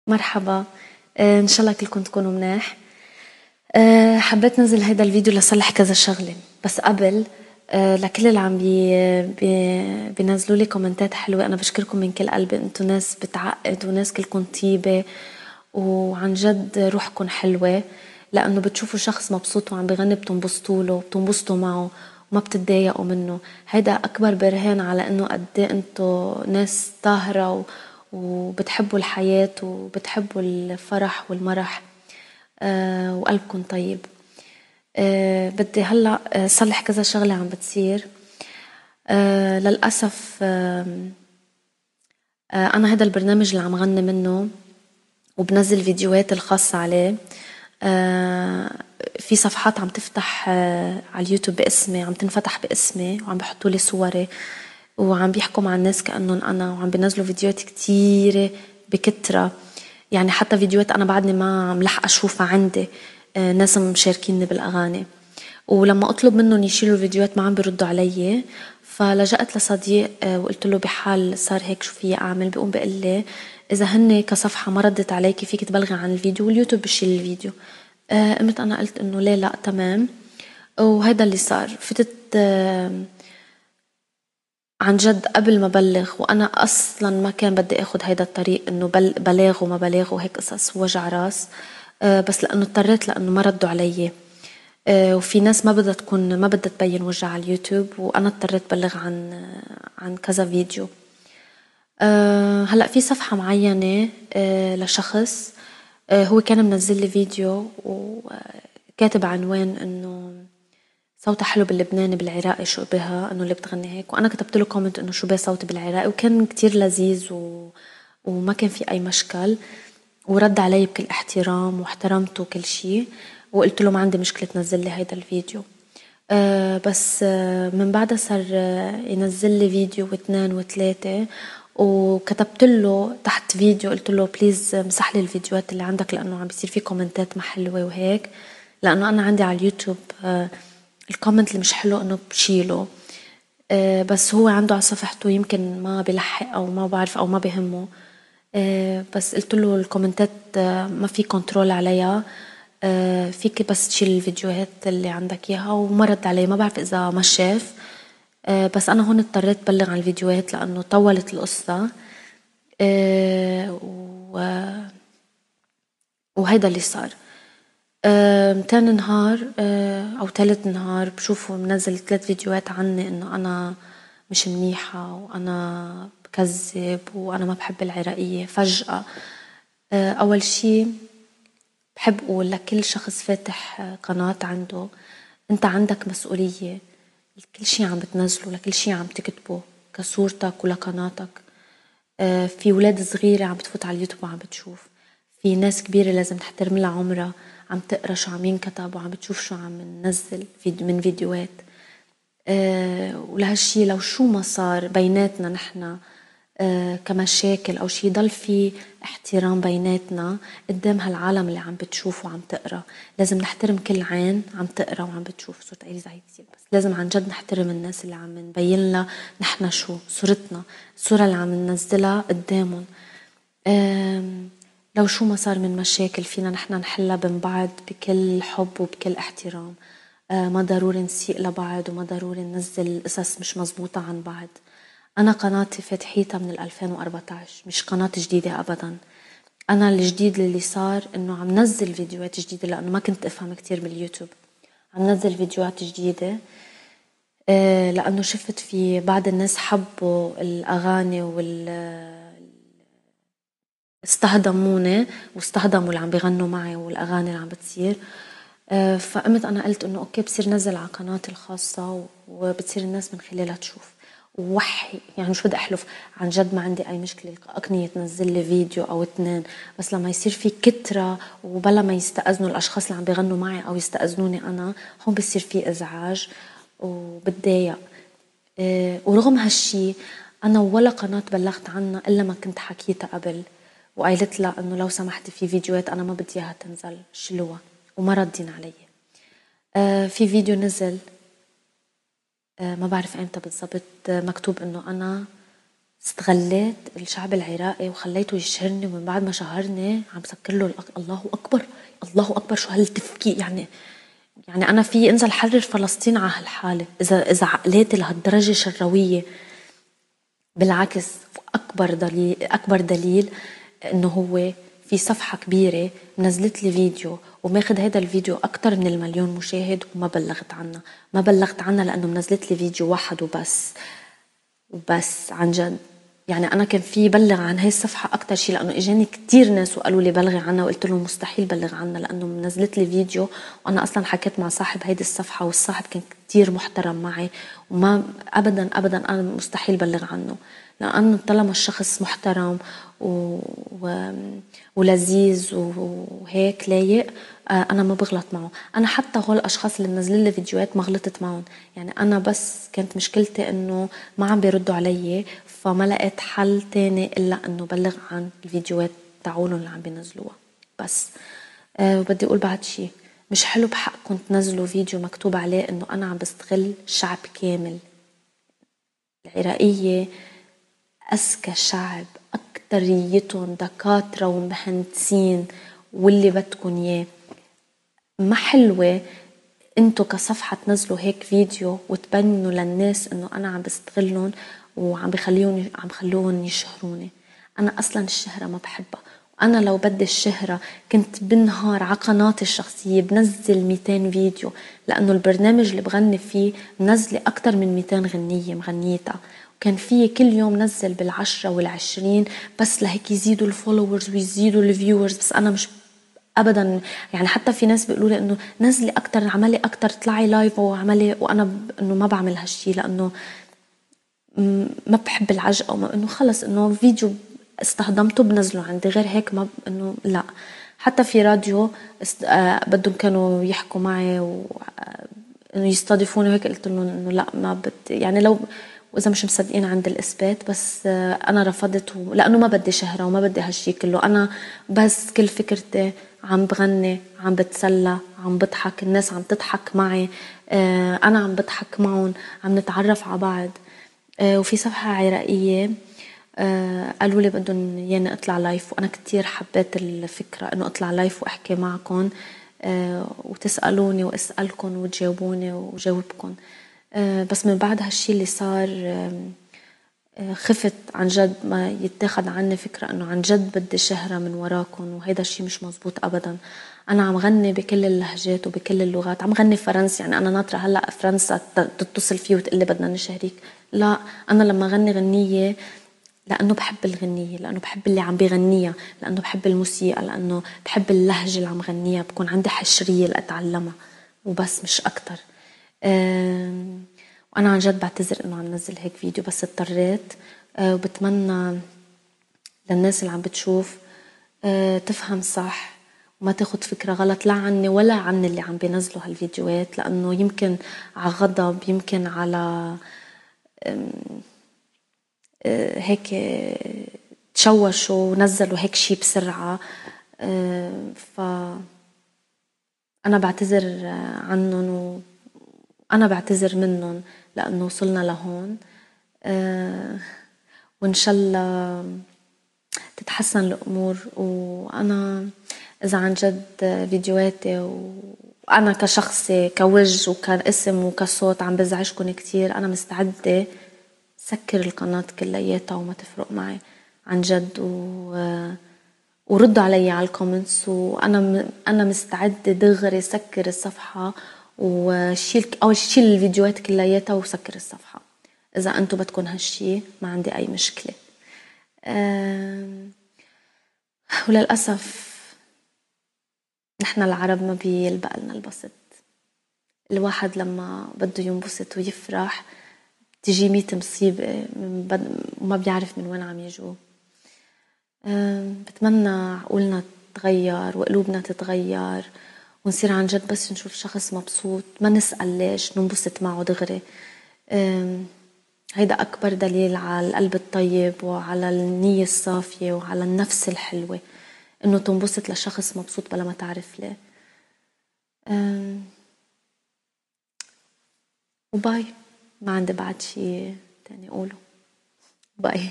مرحبا. ان شاء الله كلكم تكونوا مناح. حبيت نزل هيدا الفيديو لصلح كذا شغله، بس قبل لكل اللي عم بينزلوا لي كومنتات حلوه، انا بشكركم من كل قلبي. انتوا ناس بتعقد وناس كلكم طيبه، وعن جد روحكم حلوه، لانه بتشوفوا شخص مبسوط وعم بغني بتنبسطوا له وبتنبسطوا معه وما بتتضايقوا منه. هيدا اكبر برهان على انه قد ايه انتوا ناس طاهره وبتحبوا الحياة وبتحبوا الفرح والمرح، وقلبكم طيب. بدي هلأ صلح كذا شغلة عم بتصير. للأسف أنا هذا البرنامج اللي عم غني منه وبنزل فيديوهات الخاصة عليه، في صفحات عم تفتح على اليوتيوب باسمي، عم تنفتح باسمي وعم بحطوا لي صوري وعم بيحكوا مع الناس كأنهم أنا، وعم بينزلوا فيديوهات كتيرة بكترة. يعني حتى فيديوهات أنا بعدني ما عم لحق أشوفها عندي، ناس مشاركيني بالأغاني، ولما أطلب منهم يشيلوا الفيديوهات ما عم بيردوا علي. فلجأت لصديق وقلت له بحال صار هيك شو فيي أعمل؟ بيقوم بيقول لي إذا هن كصفحة ما ردت عليكي فيك تبلغي عن الفيديو واليوتيوب بشيل الفيديو. قمت أنا قلت إنه ليه لا، تمام. وهذا اللي صار. فتت عن جد قبل ما بلغ، وأنا أصلا ما كان بدي أخد هيدا الطريق إنه بلاغ وما بلاغ وهيك قصص وجع راس، بس لأنه اضطريت، لأنه ما ردوا علي. وفي ناس ما بدها تبين وجهها على اليوتيوب، وأنا اضطريت بلغ عن كذا فيديو. هلأ في صفحة معينة لشخص، هو كان منزل لي فيديو وكاتب عنوان إنه صوتها حلو باللبناني بالعراقي شو بها، انه اللي بتغني هيك. وانا كتبت له كومنت انه شو بها صوتي بالعراقي، وكان كتير لذيذ وما كان في اي مشكل، ورد علي بكل احترام واحترمته كل شيء، وقلت له ما عندي مشكلة تنزل لي هيدا الفيديو. بس من بعدها صار ينزل لي فيديو واثنين وثلاثة، وكتبت له تحت فيديو قلت له بليز مسح لي الفيديوهات اللي عندك، لانه عم بيصير في كومنتات ما حلوة وهيك. لانه انا عندي على اليوتيوب الكومنت اللي مش حلو انه بشيله، بس هو عنده على صفحته يمكن ما بيلحق او ما بعرف او ما بيهمه. بس قلت له الكومنتات ما في كنترول عليها، فيك بس تشيل الفيديوهات اللي عندك اياها. وما رد علي، ما بعرف اذا ما شاف. بس انا هون اضطريت بلغ عن الفيديوهات لانه طولت القصة. وهيدا اللي صار. تاني نهار أو تالت نهار بشوفه منزل 3 فيديوهات عني إنه أنا مش منيحة وأنا بكذب وأنا ما بحب العراقية. فجأة أول شي بحب أقول لكل شخص فاتح قناة عنده، أنت عندك مسؤولية لكل شي عم بتنزله، لكل شي عم تكتبه كصورتك ولقناتك. في ولاد صغيرة عم بتفوت على اليوتيوب وعم بتشوف، في ناس كبيرة لازم تحترم لها عمرها عم تقرأ شو عم ينكتب وعم بتشوف شو عم ننزل من فيديوهات. ولهالشي لو شو ما صار بيناتنا نحنا كمشاكل أو شي، ضل في احترام بيناتنا قدام هالعالم اللي عم بتشوف وعم تقرأ. لازم نحترم كل عين عم تقرأ وعم بتشوف. صوت إليزا هي كتير، بس لازم عن جد نحترم الناس اللي عم نبين لها نحنا شو صورتنا، الصورة اللي عم ننزلها قدامهم. لو شو ما صار من مشاكل فينا نحنا نحلها بين بعض بكل حب وبكل احترام. ما ضروري نسيء لبعض وما ضروري ننزل قصص مش مزبوطة عن بعض. أنا قناتي فاتحيتها من 2014، مش قناة جديدة أبدا. أنا الجديد اللي صار إنه عم نزل فيديوهات جديدة، لأنه ما كنت أفهم كتير باليوتيوب. عم نزل فيديوهات جديدة لأنه شفت في بعض الناس حبوا الأغاني استهضموني واستهضموا اللي عم بيغنوا معي والأغاني اللي عم بتصير. فقمت أنا قلت إنه أوكي بصير نزل على قناتي الخاصة وبتصير الناس من خلالها تشوف. ووحي يعني مش بدي أحلف، عن جد ما عندي أي مشكلة أقنية تنزل لي فيديو أو 2، بس لما يصير في كترة وبلا ما يستأذنوا الأشخاص اللي عم بيغنوا معي أو يستأذنوني أنا، هون بصير في إزعاج وبتضايق. ورغم هالشي أنا ولا قناة بلغت عنها إلا ما كنت حكيتها قبل وقايلت لها إنه لو سمحتي في فيديوهات أنا ما بدي إياها تنزل شلوها، وما ردين علي. في فيديو نزل ما بعرف إمتى بالضبط، مكتوب إنه أنا استغليت الشعب العراقي وخليته يشهرني، ومن بعد ما شهرني عم سكر له الله أكبر، الله أكبر، شو هالتفكير يعني أنا في أنزل حرر فلسطين على هالحالة إذا عقلاتي لهالدرجة شروية. بالعكس، أكبر دليل إنه هو في صفحة كبيرة نزلت لي فيديو وماخد هذا الفيديو أكتر من 1,000,000 مشاهد وما بلغت عنها. ما بلغت عنها لأنه منزلت لي فيديو واحد وبس عن جد. يعني أنا كان في بلغ عن هاي الصفحة أكتر شيء، لأنه إجاني كتير ناس وقالوا لي بلغي عنها، وقلت لهم مستحيل بلغ عنها لأنه منزلت لي فيديو. وأنا أصلا حكيت مع صاحب هيدي الصفحة والصاحب كان كتير محترم معي، وما أبدا أبدا أنا مستحيل بلغ عنه، لأنه طالما الشخص محترم ولذيذ وهيك لايق، أنا ما بغلط معه. أنا حتى هول الأشخاص اللي منزلين لي فيديوهات ما غلطت معهم. يعني أنا بس كانت مشكلتي إنه ما عم بيردوا علي، فما لقيت حل تاني إلا إنه بلغ عن الفيديوهات تعولن اللي عم بينزلوها بس. وبدي أقول بعد شي، مش حلو بحقكم تنزلوا فيديو مكتوب عليه إنه أنا عم بستغل شعب كامل. العراقية أذكى شعب، أكتريتهم دكاترة ومهندسين واللي بدكن إياه. ما حلوة انتو كصفحة تنزلوا هيك فيديو وتبينوا للناس انه انا عم بستغلهم وعم خلوهم يشهروني. انا اصلا الشهرة ما بحبها، وانا لو بدي الشهرة كنت بالنهار على قناتي الشخصية بنزل 200 فيديو، لانه البرنامج اللي بغني فيه منزلة اكتر من 200 غنية مغنيتها، وكان في كل يوم نزل بال10 وال20 بس لهيك يزيدوا الفولورز ويزيدوا الفيورز. بس انا مش ابدا، يعني حتى في ناس بيقولوا لي انه نزلي اكتر، عملي اكتر، طلعي لايف وعملي، وانا انه ما بعمل هالشي لانه ما بحب العجقه، وما انه خلص انه فيديو استخدمته بنزله عندي، غير هيك ما انه لا. حتى في راديو بدهم كانوا يحكوا معي انه يستضيفوني وهيك، قلت لهم انه لا ما يعني لو واذا مش مصدقين عند الاثبات، بس انا رفضت لانه ما بدي شهره وما بدي هالشي كله. انا بس كل فكرتي عم بغني، عم بتسلى، عم بضحك، الناس عم تضحك معي، انا عم بضحك معهم، عم نتعرف على بعض. وفي صفحه عراقيه قالوا لي بدهم ياني اطلع لايف، وانا كتير حبيت الفكره انه اطلع لايف واحكي معكم وتسالوني واسالكم وتجاوبوني وجاوبكم. بس من بعد هالشي اللي صار خفت عن جد ما يتاخد عني فكرة انه عن جد بدي شهرة من وراكم، وهيدا الشي مش مزبوط ابدا. انا عم غني بكل اللهجات وبكل اللغات، عم غني فرنسي، يعني انا ناطرة هلأ فرنسا تتصل فيه وتقلي بدنا نشهريك. لا، انا لما غني غنية لأنه بحب الغنية، لأنه بحب اللي عم بيغنيها، لأنه بحب الموسيقى، لأنه بحب اللهجة اللي عم غنيها، بكون عندي حشرية لأتعلمها وبس مش أكتر. وأنا عن جد بعتذر إنه عم نزل هيك فيديو، بس اضطريت. وبتمنى للناس اللي عم بتشوف تفهم صح وما تاخد فكرة غلط لا عني ولا عن اللي عم بينزلوا هالفيديوهات، لأنه يمكن على غضب، يمكن على هيك تشوشوا ونزلوا هيك شي بسرعة. فأنا بعتذر عنهم وأنا بعتذر منهم لأنه وصلنا لهون. وإن شاء الله تتحسن الأمور. وأنا إذا عن جد فيديوهاتي وأنا كشخصي كوجه وكاسم وكصوت عم بزعجكم كتير، أنا مستعدة سكر القناة كلياتها وما تفرق معي عن جد. وردوا علي على الكومنتس، وأنا مستعدة دغري سكر الصفحة وشيل أول شيل الفيديوهات كلياتها وسكر الصفحة. إذا أنتوا بدكن هالشي ما عندي أي مشكلة. وللأسف نحن العرب ما بيلبق لنا البسط. الواحد لما بده ينبسط ويفرح تجي 100 مصيبة وما بيعرف من وين عم يجوا. بتمنى عقولنا تتغير وقلوبنا تتغير ونصير عن جد بس نشوف شخص مبسوط ما نسأل ليش ننبسط معه دغري. هيدا أكبر دليل على القلب الطيب وعلى النية الصافية وعلى النفس الحلوة، إنه تنبسط لشخص مبسوط بلا ما تعرف ليه. وباي، ما عندي بعد شي تاني أقوله. باي.